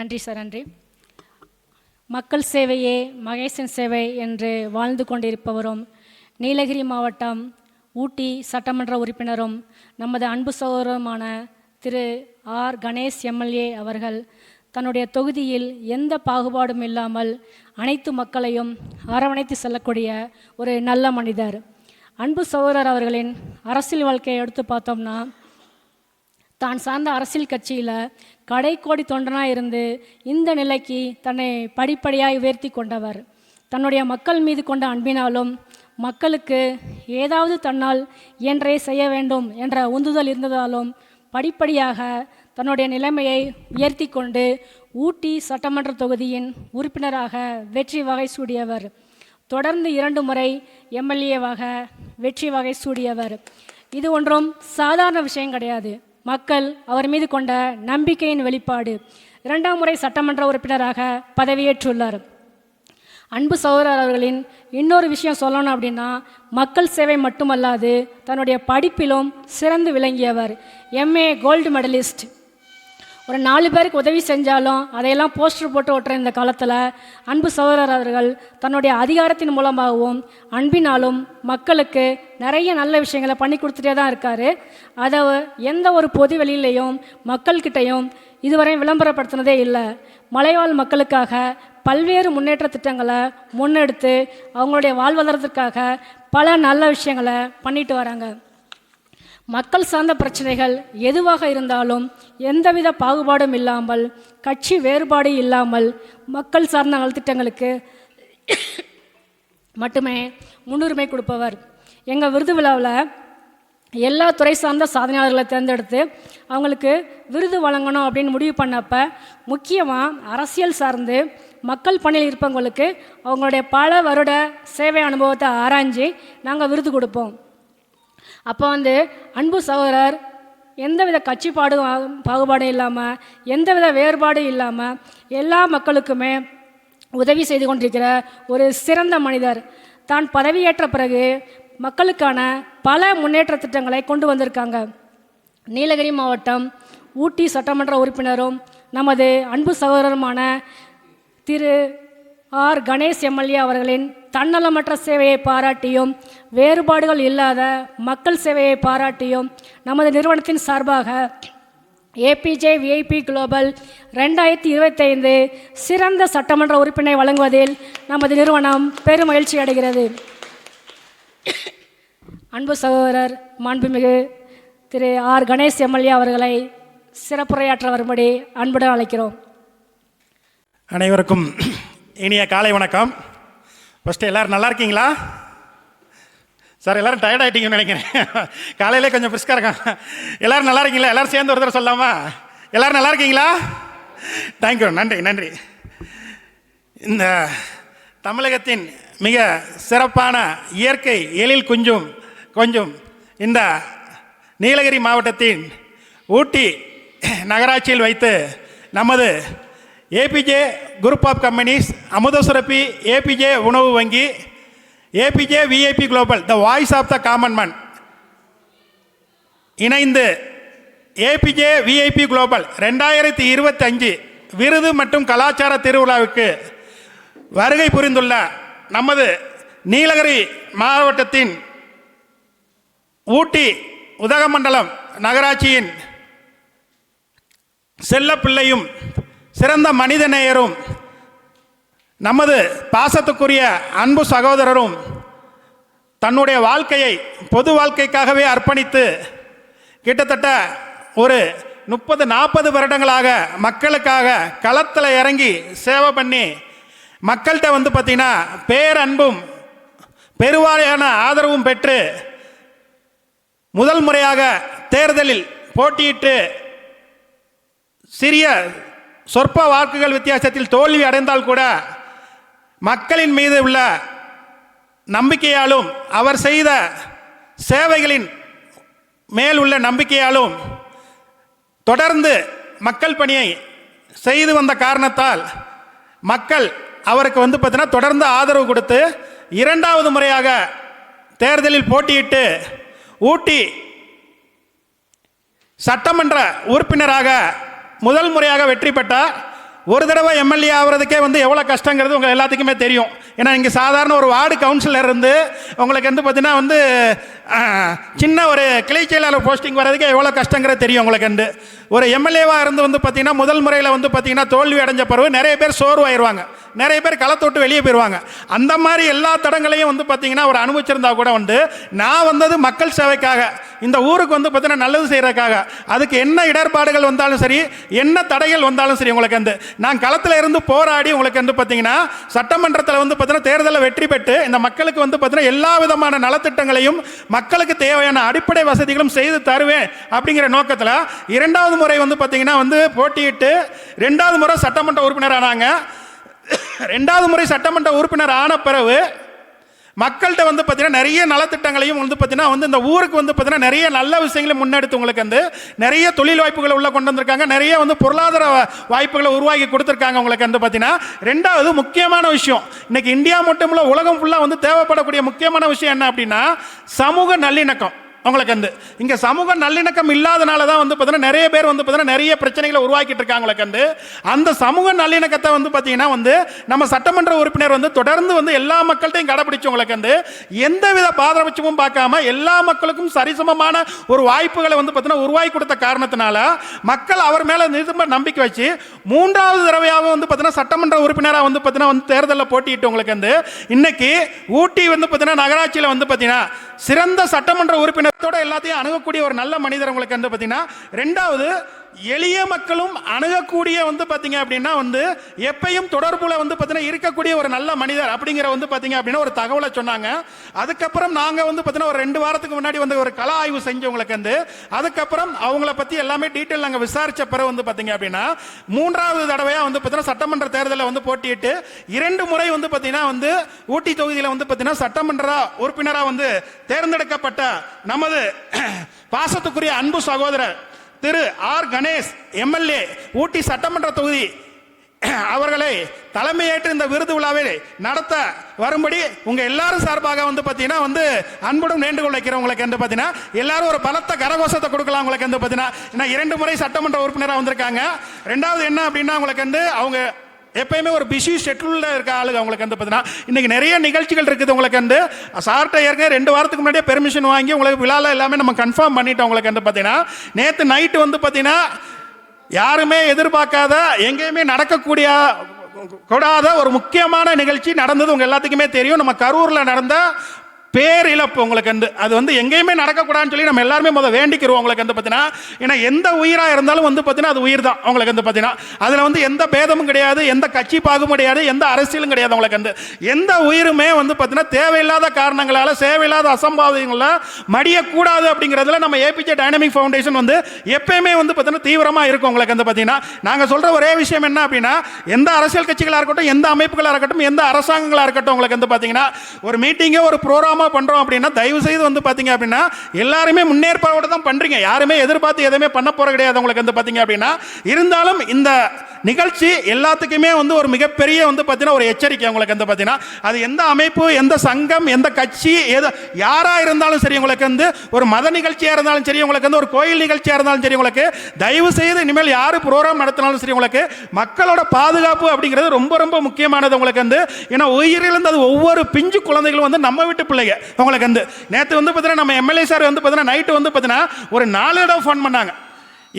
நன்றி சார், நன்றி. மக்கள் சேவையே மகேசன் சேவை என்று வாழ்ந்து கொண்டிருப்பவரும் நீலகிரி மாவட்டம் ஊட்டி சட்டமன்ற உறுப்பினரும் நமது அன்பு சகோதரருமான திரு ஆர் கணேஷ் எம்எல்ஏ அவர்கள் தன்னுடைய தொகுதியில் எந்த பாகுபாடும் இல்லாமல் அனைத்து மக்களையும் அரவணைத்து செல்லக்கூடிய ஒரு நல்ல மனிதர். அன்பு சகோதரர் அவர்களின் அரசியல் வாழ்க்கையை எடுத்து பார்த்தோம்னா, தான் சார்ந்த அரசியல் கட்சியில் கடைக்கோடி தொண்டனாக இருந்து இந்த நிலைக்கு தன்னை படிப்படியாக உயர்த்தி கொண்டவர். தன்னுடைய மக்கள் மீது கொண்ட அன்பினாலும் மக்களுக்கு ஏதாவது தன்னால் இயன்றே செய்ய வேண்டும் என்ற உந்துதல் இருந்ததாலும் படிப்படியாக தன்னுடைய நிலைமையை உயர்த்தி கொண்டு ஊட்டி சட்டமன்ற தொகுதியின் உறுப்பினராக வெற்றி வகை சூடியவர். தொடர்ந்து 2 முறை எம்எல்ஏவாக வெற்றி வகை சூடியவர். இது ஒன்றும் சாதாரண விஷயம் கிடையாது. மக்கள் அவர் மீது கொண்ட நம்பிக்கையின் வெளிப்பாடு. 2ஆம் முறை சட்டமன்ற உறுப்பினராக பதவியேற்றுள்ளார். அன்பு சகோதரர் அவர்களின் இன்னொரு விஷயம் சொல்லணும் அப்படின்னா, மக்கள் சேவை மட்டுமல்லாது தன்னுடைய படிப்பிலும் சிறந்து விளங்கியவர். MA gold medalist. ஒரு 4 பேருக்கு உதவி செஞ்சாலும் அதையெல்லாம் போஸ்டர் போட்டு ஓட்டுற இந்த காலத்தில் அன்பு சகோதரர் அவர்கள் தன்னுடைய அதிகாரத்தின் மூலமாகவும் அன்பினாலும் மக்களுக்கு நிறைய நல்ல விஷயங்களை பண்ணி கொடுத்துட்டே தான் இருக்கார். அதை எந்த ஒரு பொது வெளியிலையும் மக்கள்கிட்டையும் இதுவரை விளம்பரப்படுத்தினதே இல்லை. மலைவாழ் மக்களுக்காக பல்வேறு முன்னேற்ற திட்டங்களை முன்னெடுத்து அவங்களுடைய வாழ்வாதாரத்திற்காக பல நல்ல விஷயங்களை பண்ணிட்டு வராங்க. மக்கள் சார்ந்த பிரச்சனைகள் எதுவாக இருந்தாலும் எந்தவித பாகுபாடும் இல்லாமல், கட்சி வேறுபாடு இல்லாமல் மக்கள் சார்ந்த நலத்திட்டங்களுக்கு மட்டுமே முன்னுரிமை கொடுப்பவர். எங்கள் விருது விழாவில் எல்லா துறை சார்ந்த சாதனையாளர்களை தேர்ந்தெடுத்து அவங்களுக்கு விருது வழங்கணும் அப்படின்னு முடிவு பண்ணப்போ, முக்கியமாக அரசியல் சார்ந்து மக்கள் பணியில் இருப்பவங்களுக்கு அவங்களுடைய பல வருட சேவை அனுபவத்தை ஆராய்ஞ்சு நாங்கள் விருது கொடுப்போம். அப்போ அன்பு சகோதரர் எந்தவித கட்சி பாகுபாடும் இல்லாமல், எந்தவித வேறுபாடும் இல்லாமல் எல்லா மக்களுக்குமே உதவி செய்து கொண்டிருக்கிற ஒரு சிறந்த மனிதர். தான் பதவியேற்ற பிறகு மக்களுக்கான பல முன்னேற்ற திட்டங்களை கொண்டு வந்திருக்காங்க. நீலகிரி மாவட்டம் ஊட்டி சட்டமன்ற உறுப்பினரும் நமது அன்பு சகோதரருமான திரு ஆர் கணேஷ் எம்எல்ஏ அவர்களின் தன்னலமற்ற சேவையை பாராட்டியும் வேறுபாடுகள் இல்லாத மக்கள் சேவையை பாராட்டியும் நமது நிறுவனத்தின் சார்பாக ஏபிஜே விஐபி குளோபல் 2025 சிறந்த சட்டமன்ற உறுப்பினை வழங்குவதில் நமது நிறுவனம் பெரும் மகிழ்ச்சி அடைகிறது. அன்பு சகோதரர் மாண்புமிகு திரு ஆர் கணேஷ் எம்எல்ஏ அவர்களை சிறப்புரையாற்ற வரும்படி அன்புடன் அழைக்கிறோம். அனைவருக்கும் இனிய காலை வணக்கம். ஃபஸ்ட்டு எல்லோரும் நல்லா இருக்கீங்களா சார்? எல்லோரும் டயர்ட் ஆகிட்டீங்கன்னு நினைக்கிறேன். காலையிலே கொஞ்சம் பிரிஸ்காக இருக்காங்க. எல்லோரும் நல்லா இருக்கீங்களா? எல்லோரும் சேர்ந்து ஒரு தடவை சொல்லாமா? எல்லோரும் நல்லா இருக்கீங்களா? தேங்க்யூ, நன்றி நன்றி. இந்த தமிழகத்தின் மிக சிறப்பான இயற்கை எழில் கொஞ்சம் இந்த நீலகிரி மாவட்டத்தின் ஊட்டி நகராட்சியில் வைத்து நமது APJ group of companies, Amudhasurabhi APJ உணவு வங்கி, APJ VIP global the voice of the common man இணைந்து ஏபிஜே விஐபி குளோபல் 2025 விருது மற்றும் கலாச்சார திருவிழாவுக்கு வருகை புரிந்துள்ள நமது நீலகிரி மாவட்டத்தின் ஊட்டி உதகமண்டலம் நகராட்சியின் செல்ல பிள்ளையும் சிறந்த மனிதநேயரும் நமது பாசத்துக்குரிய அன்பு சகோதரரும் தன்னுடைய வாழ்க்கையை பொது வாழ்க்கைக்காகவே அர்ப்பணித்து கிட்டத்தட்ட ஒரு 30-40 வருடங்களாக மக்களுக்காக களத்தில் இறங்கி சேவை பண்ணி மக்கள்கிட்ட பார்த்தீங்கன்னா பேரன்பும் பெருவாரியான ஆதரவும் பெற்று முதல் முறையாக தேர்தலில் போட்டியிட்டு சிறிய சொற்ப வாக்குகள் வித்தியாசத்தில் தோல்வி அடைந்தால் கூட மக்களின் மீது உள்ள நம்பிக்கையாலும் அவர் செய்த சேவைகளின் மேல் உள்ள நம்பிக்கையாலும் தொடர்ந்து மக்கள் பணியை செய்து வந்த காரணத்தால் மக்கள் அவருக்கு பார்த்தீங்கன்னா தொடர்ந்து ஆதரவு கொடுத்து 2வது முறையாக தேர்தலில் போட்டியிட்டு ஊட்டி சட்டமன்ற உறுப்பினராக முதல் முறையாக வெற்றி பெற்றார். ஒரு தடவை எம்எல்ஏ ஆகிறதுக்கே வந்து எவ்வளோ கஷ்டங்கிறது உங்கள் எல்லாத்துக்குமே தெரியும். ஏன்னா இங்கே சாதாரண ஒரு வார்டு கவுன்சிலர் இருந்து உங்களுக்கு வந்து பார்த்தீங்கன்னா வந்து சின்ன ஒரு கிளை செயலாளர் போஸ்டிங் வர்றதுக்கே எவ்வளோ கஷ்டங்கிறது தெரியும் உங்களுக்கு. வந்து ஒரு எம்எல்ஏவாக இருந்து வந்து பார்த்தீங்கன்னா முதல் முறையில் வந்து பார்த்தீங்கன்னா தோல்வி அடைஞ்ச பிறகு நிறைய பேர் சோர்வாயிருவாங்க, நிறைய பேர் களத்தொட்டு வெளியே போயிடுவாங்க. அந்த மாதிரி எல்லா தடங்களையும் வந்து பார்த்தீங்கன்னா ஒரு அனுபவிச்சிருந்தா கூட வந்து நான் வந்தது மக்கள் சேவைக்காக, இந்த ஊருக்கு வந்து பார்த்தீங்கன்னா நல்லது செய்கிறதுக்காக. அதுக்கு என்ன இடர்பாடுகள் வந்தாலும் சரி, என்ன தடைகள் வந்தாலும் சரி, உங்களுக்கு வந்து நான் களத்தில் இருந்து போராடி உங்களுக்கு வந்து பார்த்தீங்கன்னா சட்டமன்றத்தில் வந்து பார்த்தீங்கன்னா தேர்தலில் வெற்றி பெற்று இந்த மக்களுக்கு வந்து பார்த்தீங்கன்னா எல்லா விதமான நலத்திட்டங்களையும் மக்களுக்கு தேவையான அடிப்படை வசதிகளும் செய்து தருவேன் அப்படிங்கிற நோக்கத்தில் இரண்டாவது முறை வந்து பார்த்தீங்கன்னா வந்து போட்டியிட்டு ரெண்டாவது முறை சட்டமன்ற உறுப்பினர் ஆனாங்க. ரெண்டாவது முறை சட்டமன்ற உறுப்பினர் ஆன பிறகு மக்கள்கிட்ட வந்து பார்த்தீங்கன்னா நிறைய நலத்திட்டங்களையும் வந்து பார்த்தீங்கன்னா வந்து இந்த ஊருக்கு வந்து பார்த்தீங்கன்னா நிறைய நல்ல விஷயங்களையும் முன்னெடுத்து உங்களுக்கு வந்து நிறைய தொழில் வாய்ப்புகளை உள்ள கொண்டு வந்திருக்காங்க, நிறைய வந்து பொருளாதார வாய்ப்புகளை உருவாக்கி கொடுத்துருக்காங்க உங்களுக்கு வந்து பார்த்தீங்கன்னா. ரெண்டாவது முக்கியமான விஷயம், இன்னைக்கு இந்தியா மட்டும் இல்லை உலகம் ஃபுல்லாக வந்து தேவைப்படக்கூடிய முக்கியமான விஷயம் என்ன அப்படின்னா சமூக நல்லிணக்கம். உங்களுக்கு வந்து இங்கே சமூக நல்லிணக்கம் இல்லாதனால தான் வந்து பார்த்தீங்கன்னா நிறைய பேர் வந்து பார்த்தீங்கன்னா நிறைய பிரச்சனைகளை உருவாக்கிட்டு இருக்காங்க உங்களுக்கு வந்து. அந்த சமூக நல்லிணக்கத்தை வந்து பார்த்தீங்கன்னா வந்து நம்ம சட்டமன்ற உறுப்பினர் வந்து தொடர்ந்து வந்து எல்லா மக்கள்கிட்டையும் கடைபிடிச்சு உங்களுக்கு வந்து எந்தவித பாதபட்சமும் பார்க்காம எல்லா மக்களுக்கும் சரிசமமான ஒரு வாய்ப்புகளை வந்து பார்த்தீங்கன்னா உருவாக்கி கொடுத்த காரணத்தினால மக்கள் அவர் மேலே நிரும்ப நம்பிக்கை வச்சு மூன்றாவது தடவையாக வந்து பார்த்தீங்கன்னா சட்டமன்ற உறுப்பினராக வந்து பார்த்தீங்கன்னா வந்து தேர்தலில் போட்டிட்டு உங்களுக்கு வந்து இன்னைக்கு ஊட்டி வந்து பார்த்தீங்கன்னா நகராட்சியில் வந்து பார்த்தீங்கன்னா சிறந்த சட்டமன்ற உறுப்பினரோட எல்லாத்தையும் அணுகக்கூடிய ஒரு நல்ல மனிதர் உங்களுக்கு வந்து பார்த்தீங்கன்னா. ரெண்டாவது எளிய மக்களும் அணுகக்கூடிய வந்து பார்த்தீங்க அப்படின்னா வந்து எப்பயும் தொடர்புல வந்து பார்த்தீங்கன்னா இருக்கக்கூடிய ஒரு நல்ல மனிதர் அப்படிங்கிற வந்து பார்த்தீங்க அப்படின்னா ஒரு தகவலை சொன்னாங்க. அதுக்கப்புறம் நாங்கள் வந்து பார்த்தீங்கன்னா ஒரு 2 வாரத்துக்கு முன்னாடி வந்து ஒரு கள ஆய்வு செஞ்சவங்களுக்கு வந்து அதுக்கப்புறம் அவங்கள பற்றி எல்லாமே டீட்டெயில் நாங்கள் விசாரிச்ச பிறகு வந்து பார்த்தீங்க அப்படின்னா மூன்றாவது தடவையாக வந்து பார்த்தீங்கன்னா சட்டமன்ற தேர்தலில் வந்து போட்டியிட்டு 2 முறை வந்து பார்த்தீங்கன்னா வந்து ஊட்டி தொகுதியில் வந்து பார்த்தீங்கன்னா சட்டமன்ற உறுப்பினராக வந்து தேர்ந்தெடுக்கப்பட்ட நமது பாசத்துக்குரிய அன்பு சகோதரர் திரு ஆர் கணேஷ் எம்எல்ஏ ஊட்டி சட்டமன்ற தொகுதி அவர்களை தலைமையேற்று இந்த விருது விழாவை நடத்த வரும்படி உங்க எல்லாரும் சார்பாக வந்து பார்த்தீங்கன்னா வந்து அன்புடன் வேண்டுகோள் வைக்கிறவங்களுக்கு வந்து பார்த்தீங்கன்னா எல்லாரும் ஒரு பலத்த கரகோஷத்தை கொடுக்கலாம். உங்களுக்கு வந்து பார்த்தீங்கன்னா 2 முறை சட்டமன்ற உறுப்பினராக வந்திருக்காங்க. ரெண்டாவது என்ன அப்படின்னா உங்களுக்கு வந்து அவங்க எப்பயுமே ஒரு பிஸி ஷெட்யூலில் இருக்க ஆளுங்க. அவங்களுக்கு வந்து பார்த்தீங்கன்னா இன்றைக்கி நிறைய நிகழ்ச்சிகள் இருக்குது. உங்களுக்கு வந்து சார்ட்ட ஏற்கனவே 2 வாரத்துக்கு முன்னாடியே பெர்மிஷன் வாங்கி உங்களுக்கு விழாவில் எல்லாமே நம்ம கன்ஃபார்ம் பண்ணிட்டோம். உங்களுக்கு வந்து பார்த்தீங்கன்னா நேற்று நைட்டு வந்து பார்த்தீங்கன்னா யாருமே எதிர்பார்க்காத எங்கேயுமே நடக்கக்கூடிய கூடாத ஒரு முக்கியமான நிகழ்ச்சி நடந்தது. உங்கள் எல்லாத்துக்குமே தெரியும். நம்ம கரூரில் நடந்த பேரிழப்பு உங்களுக்கு வந்து அது வந்து எங்கேயுமே நடக்கக்கூடாதுன்னு சொல்லி நம்ம எல்லாருமே வேண்டிக்கிறோம். உங்களுக்கு வந்து பார்த்தீங்கன்னா ஏன்னா எந்த உயிராக இருந்தாலும் வந்து பார்த்தீங்கன்னா அது உயிர் தான். உங்களுக்கு வந்து பார்த்தீங்கன்னா அதில் வந்து எந்த பேதமும் கிடையாது, எந்த கட்சி பாகும் கிடையாது, எந்த அரசியலும் கிடையாது. உங்களுக்கு வந்து எந்த உயிருமே வந்து பார்த்தீங்கன்னா தேவையில்லாத காரணங்களால் தேவையில்லாத அசம்பாவிதங்களில் மடியக்கூடாது அப்படிங்கிறதுல நம்ம ஏபிஜே டைனமிக் ஃபவுண்டேஷன் வந்து எப்பயுமே வந்து பார்த்தீங்கன்னா தீவிரமாக இருக்கும். உங்களுக்கு வந்து பார்த்தீங்கன்னா நாங்கள் சொல்கிற ஒரே விஷயம் என்ன அப்படின்னா எந்த அரசியல் கட்சிகளாக இருக்கட்டும், எந்த அமைப்புகளாக இருக்கட்டும், எந்த அரசாங்கங்களாக இருக்கட்டும், உங்களுக்கு வந்து பார்த்தீங்கன்னா ஒரு மீட்டிங்கே ஒரு ப்ரோக்ராமாக பண்றோம் அப்படின்னா தயவு செய்து வந்து பாத்தீங்க அப்படின்னா எல்லாருமே முன்னேற்பாடு தான் பண்றீங்க. யாருமே எதிர்பார்த்து எதுவுமே பண்ண போற கிடையாது. உங்களுக்கு வந்து பாத்தீங்க அப்படின்னா இருந்தாலும் இந்த நிகழ்ச்சி எல்லாத்துக்குமே வந்து ஒரு மிகப்பெரிய வந்து பாத்தீங்கன்னா ஒரு எச்சரிக்கை. உங்களுக்கு வந்து பாத்தீங்கன்னா அது எந்த அமைப்பு, எந்த சங்கம், எந்த கட்சி, யாரா இருந்தாலும் சரி, உங்களுக்கு வந்து ஒரு மத நிகழ்ச்சியா இருந்தாலும் சரி, உங்களுக்கு வந்து ஒரு கோயில் நிகழ்ச்சியா இருந்தாலும் சரி, உங்களுக்கு தயவு செய்து இனிமேல் யாரு ப்ரோக்ராம் நடத்தினாலும் சரி, உங்களுக்கு மக்களோட பாதுகாப்பு அப்படிங்கிறது ரொம்ப ரொம்ப முக்கியமானது. உங்களுக்கு வந்து ஏன்னா உயிரிழந்து அது ஒவ்வொரு பிஞ்சு குழந்தைகளும் வந்து நம்ம வீட்டு பிள்ளைங்க. உங்களுக்கு வந்து நேற்று வந்து பார்த்தீங்கன்னா நம்ம எம்எல்ஏ சார் வந்து பார்த்தீங்கன்னா நைட்டு வந்து பார்த்தீங்கன்னா ஒரு 4 தடவை ஃபோன் பண்ணாங்க.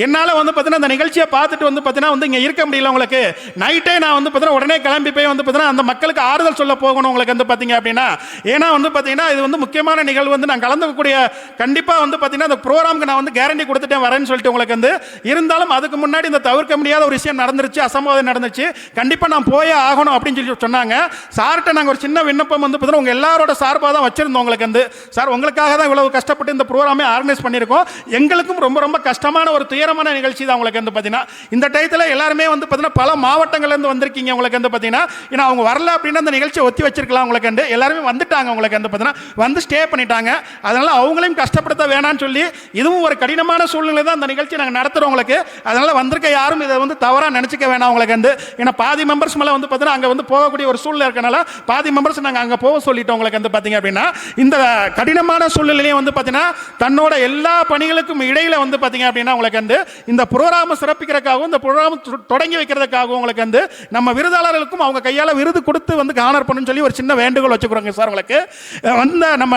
என்னால் வந்து பார்த்தீங்கன்னா அந்த நிகழ்ச்சியை பார்த்துட்டு வந்து பார்த்தீங்கன்னா வந்து இங்கே இருக்க முடியல. உங்களுக்கு நைட்டே நான் வந்து பார்த்தீங்கன்னா உடனே கிளம்பி போய் வந்து பார்த்தீங்கன்னா அந்த மக்களுக்கு ஆறுதல் சொல்ல போகணும். உங்களுக்கு வந்து பார்த்தீங்க அப்படின்னா ஏன்னா வந்து பார்த்தீங்கன்னா இது வந்து முக்கியமான நிகழ்வு வந்து நான் கலந்துக்கக்கூடிய கண்டிப்பாக வந்து பார்த்தீங்கன்னா அந்த ப்ரோக்ராமுக்கு நான் வந்து கேரண்டி கொடுத்துட்டேன் வரேன்னு சொல்லிட்டு உங்களுக்கு வந்து இருந்தாலும் அதுக்கு முன்னாடி இந்த தவிர்க்க முடியாத ஒரு விஷயம் நடந்துருச்சு, அசம்பாவிதம் நடந்துச்சு, கண்டிப்பாக நான் போயே ஆகணும் அப்படின்னு சொல்லி சொன்னாங்க. சார்கிட்ட நாங்கள் ஒரு சின்ன விண்ணப்பம் வந்து பார்த்தீங்கன்னா உங்கள் எல்லாரோட சார்பாக தான் வச்சிருந்தோம். உங்களுக்கு வந்து சார் உங்களுக்காக தான் இவ்வளவு கஷ்டப்பட்டு இந்த ப்ரோக்ராமே ஆர்கனைஸ் பண்ணியிருக்கோம். எங்களுக்கும் ரொம்ப ரொம்ப கஷ்டமான ஒரு துயரமான நிகழ்ச்சி தான். உங்களுக்கு வந்து பார்த்தீங்கன்னா இந்த டயத்தில் எல்லாருமே வந்து பார்த்தீங்கன்னா பல மாவட்டங்கள்லேருந்து வந்திருக்கீங்க. உங்களுக்கு வந்து பார்த்தீங்கன்னா ஏன்னா அவங்க வரல அப்படின்னா அந்த நிகழ்ச்சியை ஒத்தி வச்சிருக்கலாம். உங்களுக்கு வந்து எல்லாருமே வந்துட்டாங்க. உங்களுக்கு வந்து பார்த்தீங்கன்னா வந்து ஸ்டே பண்ணிட்டாங்க. அதனால அவங்களையும் கஷ்டப்படுத்த வேணாம்னு சொல்லி இதுவும் ஒரு கடினமான சூழ்நிலை தான் இந்த நிகழ்ச்சி நாங்கள் நடத்துகிறோம். உங்களுக்கு அதனால வந்திருக்க யாரும் இதை வந்து தவறாக நினச்சிக்க வேணாம். உங்களுக்கு வந்து ஏன்னா பாதி மெம்பர்ஸ் மேலே வந்து பார்த்தீங்கன்னா அங்கே வந்து போகக்கூடிய ஒரு சூழ்நிலை இருக்கனால பாதி மெம்பர்ஸ் நாங்கள் அங்கே போக சொல்லிட்டோம். உங்களுக்கு வந்து பார்த்தீங்க அப்படின்னா இந்த கடினமான சூழ்நிலையும் வந்து பார்த்தீங்கன்னா தன்னோட எல்லா பணிகளுக்கும் இடையில வந்து பார்த்தீங்க அப்படின்னா உங்களுக்கு வந்து இந்த ப்ரோக்ராம் சிறப்பிக்கிறதுக்காகவும் இந்த ப்ரோக்ராம் தொடங்கி வைக்கிறதுக்காகவும் உங்களுக்கு வந்து நம்ம விருதாளர்களுக்கும் அவங்க கையால் விருது கொடுத்து வந்து ஹானர் பண்ணணும்னு சொல்லி ஒரு சின்ன வேண்டுகோள் வச்சுக்கிறோங்க சார். உங்களுக்கு வந்த நம்ம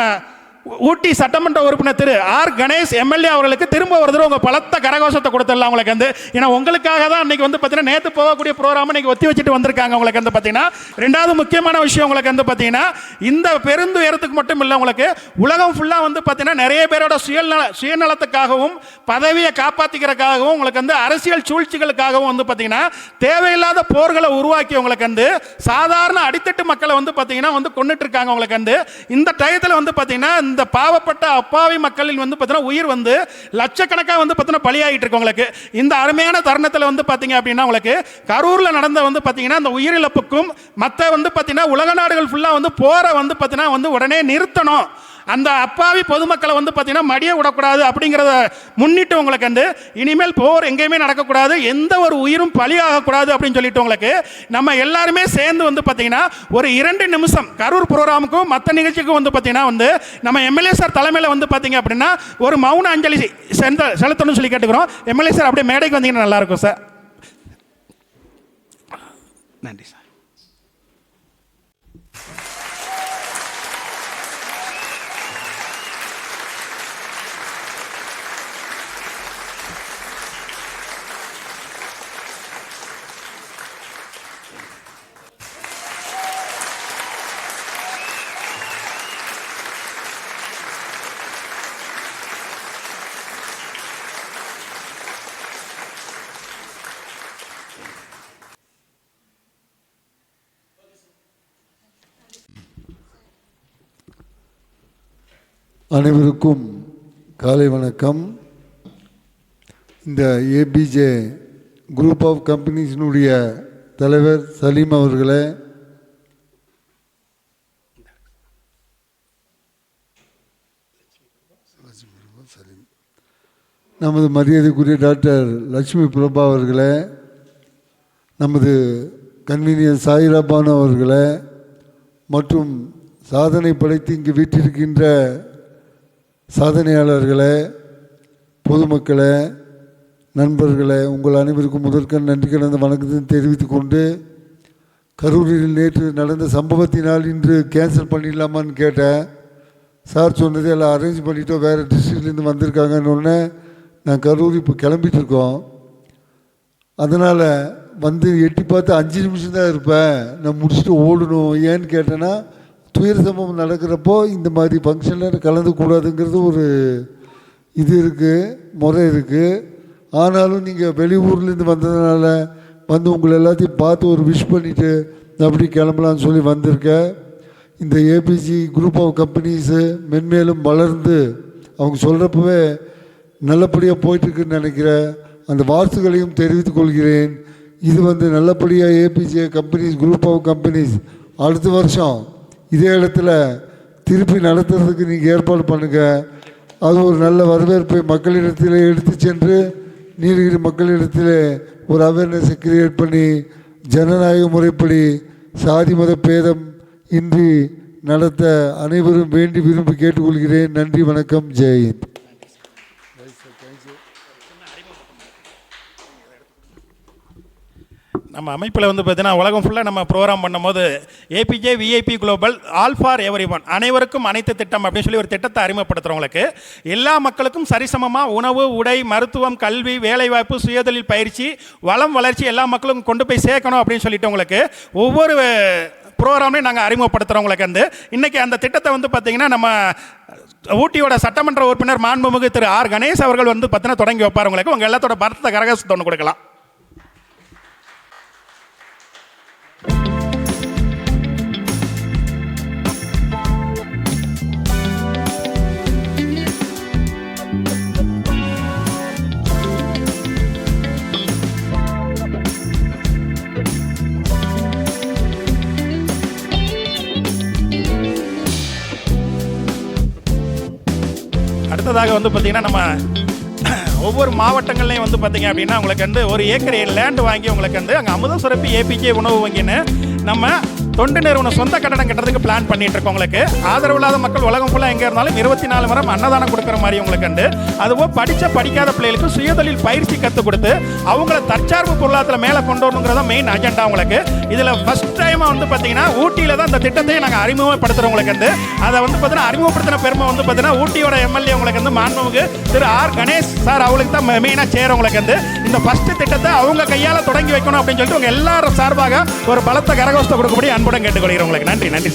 ஊட்டி சட்டமன்ற உறுப்பினர் திரு ஆர் கணேஷ் எம்எல்ஏ அவர்களுக்கு திரும்ப ஒரு தடவை உங்கள் பலத்த கரகோஷத்தை கொடுத்துடலாம் உங்களுக்கு வந்து. ஏன்னா உங்களுக்காக தான் அன்றைக்கி வந்து பார்த்தீங்கன்னா நேற்று போகக்கூடிய ப்ரோக்ராம் இன்னைக்கு ஒத்தி வச்சுட்டு வந்திருக்காங்க உங்களுக்கு வந்து பார்த்தீங்கன்னா. ரெண்டாவது முக்கியமான விஷயம் உங்களுக்கு வந்து பார்த்தீங்கன்னா இந்த பெருந்துயரத்துக்கு மட்டும் இல்லை, உங்களுக்கு உலகம் ஃபுல்லாக வந்து பார்த்தீங்கன்னா நிறைய பேரோட சுயநலத்துக்காகவும் பதவியை காப்பாற்றிக்கிறதுக்காகவும் உங்களுக்கு வந்து அரசியல் சூழ்ச்சிகளுக்காகவும் வந்து பார்த்தீங்கன்னா தேவையில்லாத போர்களை உருவாக்கி உங்களுக்கு வந்து சாதாரண அடித்தட்டு மக்களை வந்து பார்த்தீங்கன்னா வந்து கொண்டுட்டு இருக்காங்க உங்களுக்கு வந்து. இந்த டயத்தில் வந்து பார்த்தீங்கன்னா இந்த பாவப்பட்ட அப்பாவி மக்களின் வந்து பார்த்தீங்கன்னா உயிர் வந்து லட்சக்கணக்காக வந்து பார்த்தீங்கன்னா பலியாகிட்டு இருக்கு உங்களுக்கு. இந்த அருமையான தருணத்தில் வந்து பார்த்தீங்க அப்படின்னா உங்களுக்கு கரூரில் நடந்த வந்து பார்த்தீங்கன்னா இந்த உயிரிழப்புக்கும் மற்ற வந்து பார்த்தீங்கன்னா உலக நாடுகள் ஃபுல்லாக வந்து போரை வந்து பார்த்தீங்கன்னா வந்து உடனே நிறுத்தணும், அந்த அப்பாவி பொதுமக்களை வந்து பார்த்தீங்கன்னா மடிய விடக்கூடாது அப்படிங்கிறத முன்னிட்டு உங்களுக்கு வந்து இனிமேல் போர் எங்கேயுமே நடக்கக்கூடாது, எந்த ஒரு உயிரும் பலியாகக்கூடாது அப்படின்னு சொல்லிட்டு உங்களுக்கு நம்ம எல்லாருமே சேர்ந்து வந்து பார்த்தீங்கன்னா ஒரு 2 நிமிஷம் கரூர் ப்ரோக்ராமுக்கும் மற்ற நிகழ்ச்சிக்கும் வந்து பார்த்தீங்கன்னா வந்து நம்ம எம்எல்ஏ சார் தலைமையில் வந்து பார்த்தீங்க அப்படின்னா ஒரு மௌன அஞ்சலி செலுத்தணும்னு சொல்லி கேட்டுக்கிறோம். எம்எல்ஏ சார் அப்படியே மேடைக்கு வந்தீங்கன்னா நல்லா இருக்கும் சார். நன்றி சார். அனைவருக்கும் காலை வணக்கம். இந்த ஏபிஜே குரூப் ஆஃப் கம்பெனிஸினுடைய தலைவர் சலீம் அவர்களே, நமது மரியாதைக்குரிய டாக்டர் லட்சுமி பிரபா அவர்களே, நமது கன்வீனியர் சாயிரா பானு அவர்களே, மற்றும் சாதனை படைத்து இங்கு வீட்டிருக்கின்ற சாதனையாளர்களே, பொதுமக்களே, நண்பர்களே, உங்கள் அனைவருக்கும் முதற்கண் நன்றி கலந்த வணக்கத்தை தெரிவித்துக் கொண்டு, கரூரில் நேற்று நடந்த சம்பவத்தினால் இன்று கேன்சல் பண்ணிடலாமான்னு கேட்டேன். சார் சொன்னது எல்லாம் அரேஞ்ச் பண்ணிட்டோம், வேறு டிஸ்ட்ரிக்ட்லேருந்து வந்திருக்காங்கன்னு. நான் கரூர் இப்போ கிளம்பிட்டு இருக்கோம், அதனால் வந்து எட்டி பார்த்து 5 நிமிஷம் தான் இருப்பேன், நான் முடிச்சுட்டு ஓடணும். ஏன்னு கேட்டேன்னா துயர சம்பவம் நடக்கிறப்போ இந்த மாதிரி ஃபங்க்ஷனில் கலந்துக்கூடாதுங்கிறது ஒரு இது இருக்குது, முறை இருக்குது. ஆனாலும் நீங்கள் வெளியூர்லேருந்து வந்ததுனால வந்து உங்களை எல்லாத்தையும் பார்த்து ஒரு விஷ் பண்ணிவிட்டு அப்படி கிளம்பலான்னு சொல்லி வந்திருக்கேன். இந்த ஏபிஜி குரூப் ஆஃப் கம்பெனிஸு மென்மேலும் வளர்ந்து அவங்க சொல்கிறப்பவே நல்லபடியாக போயிட்டுருக்குன்னு நினைக்கிறேன். அந்த வாழ்த்துக்களையும் தெரிவித்துக் கொள்கிறேன். இது வந்து நல்லபடியாக APJ companies group of companies அடுத்த வருஷம் இதே இடத்துல திருப்பி நடத்துறதுக்கு நீங்கள் ஏற்பாடு பண்ணுங்கள். அது ஒரு நல்ல வரவேற்பை மக்களிடத்தில் எடுத்து சென்று நீலகிரி மக்களிடத்தில் ஒரு அவேர்னஸை கிரியேட் பண்ணி ஜனநாயக முறைப்படி சாதி மத பேதம் இன்றி நடத்த அனைவரும் வேண்டி விரும்பி கேட்டுக்கொள்கிறேன். நன்றி, வணக்கம், ஜெயஹிந்த். நம்ம அமைப்பில் வந்து பார்த்தீங்கன்னா உலகம் ஃபுல்லாக நம்ம ப்ரோக்ராம் பண்ணும்போது APJ VIP global all for everyone, அனைவருக்கும் அனைத்து திட்டம் அப்படின்னு சொல்லி ஒரு திட்டத்தை அறிமுகப்படுத்துகிறவங்களுக்கு எல்லா மக்களுக்கும் சரிசமமாக உணவு, உடை, மருத்துவம், கல்வி, வேலைவாய்ப்பு, சுயதொழில் பயிற்சி, வளம், வளர்ச்சி எல்லா மக்களும் கொண்டு போய் சேர்க்கணும் அப்படின்னு சொல்லிட்டு உங்களுக்கு ஒவ்வொரு ப்ரோக்ராமையும் நாங்கள் அறிமுகப்படுத்துகிறவங்களுக்கு வந்து இன்றைக்கி அந்த திட்டத்தை வந்து பார்த்திங்கன்னா நம்ம ஊட்டியோட சட்டமன்ற உறுப்பினர் மாண்புமிகு திரு ஆர் கணேஷ் அவர்கள் வந்து பார்த்தீங்கன்னா தொடங்கி வைப்பார். உங்களுக்கு உங்கள் எல்லாத்தோட பரத்த கரகசத்தை ஒன்று கொடுக்கலாம். அடுத்ததாக வந்து பார்த்தீங்கன்னா நம்ம ஒவ்வொரு மாவட்டங்கள்லையும் வந்து பார்த்தீங்க அப்படின்னா உங்களுக்கு வந்து 1 ஏக்கர் லேண்ட் வாங்கி உங்களுக்கு வந்து அங்கே அமுத சுரப்பி ஏபிஜே உணவு வங்கின்னு நம்ம தொண்டு நிறுவனம் சொந்த கட்டடம் கட்டுறதுக்கு பிளான் பண்ணிட்டு இருக்கோம். உங்களுக்கு ஆதரவு இல்லாத மக்கள் உலகம் ஃபுல்லாக எங்கே இருந்தாலும் 24 மணி நேரம் அன்னதானம் கொடுக்குற மாதிரி உங்களுக்கு கண்டு, அதுவும் படிக்காத பிள்ளைகளுக்கு சுயதொழில் பயிற்சி கற்றுக் கொடுத்து அவங்கள தற்சார்பு பொருளாதாரத்தில் மேலே கொண்டு வரணுங்கிறத மெயின் அஜெண்டா உங்களுக்கு. இதில் ஃபர்ஸ்ட் டைம் வந்து பார்த்தீங்கன்னா ஊட்டியில் தான் இந்த திட்டத்தை நாங்கள் அறிமுகப்படுத்துகிறோம். உங்களுக்கு வந்து அதை வந்து பார்த்தீங்கன்னா அறிமுகப்படுத்தின பெருமை வந்து பார்த்தீங்கன்னா ஊட்டியோட எம்எல்ஏ உங்களுக்கு வந்து மாண்புமிகு திரு ஆர் கணேஷ் சார் அவங்களுக்கு தான் மெயினாக சேரும். உங்களுக்கு வந்து இந்த ஃபர்ஸ்ட் திட்டத்தை அவங்க கையால் தொடங்கி வைக்கணும் அப்படின்னு சொல்லிட்டு உங்கள் எல்லாரும் சார்பாக ஒரு பலத்த கரகோஷத்தை கொடுக்கபடி அன்புடன் கேட்டுக்கொள்கிறோம். உங்களுக்கு நன்றி.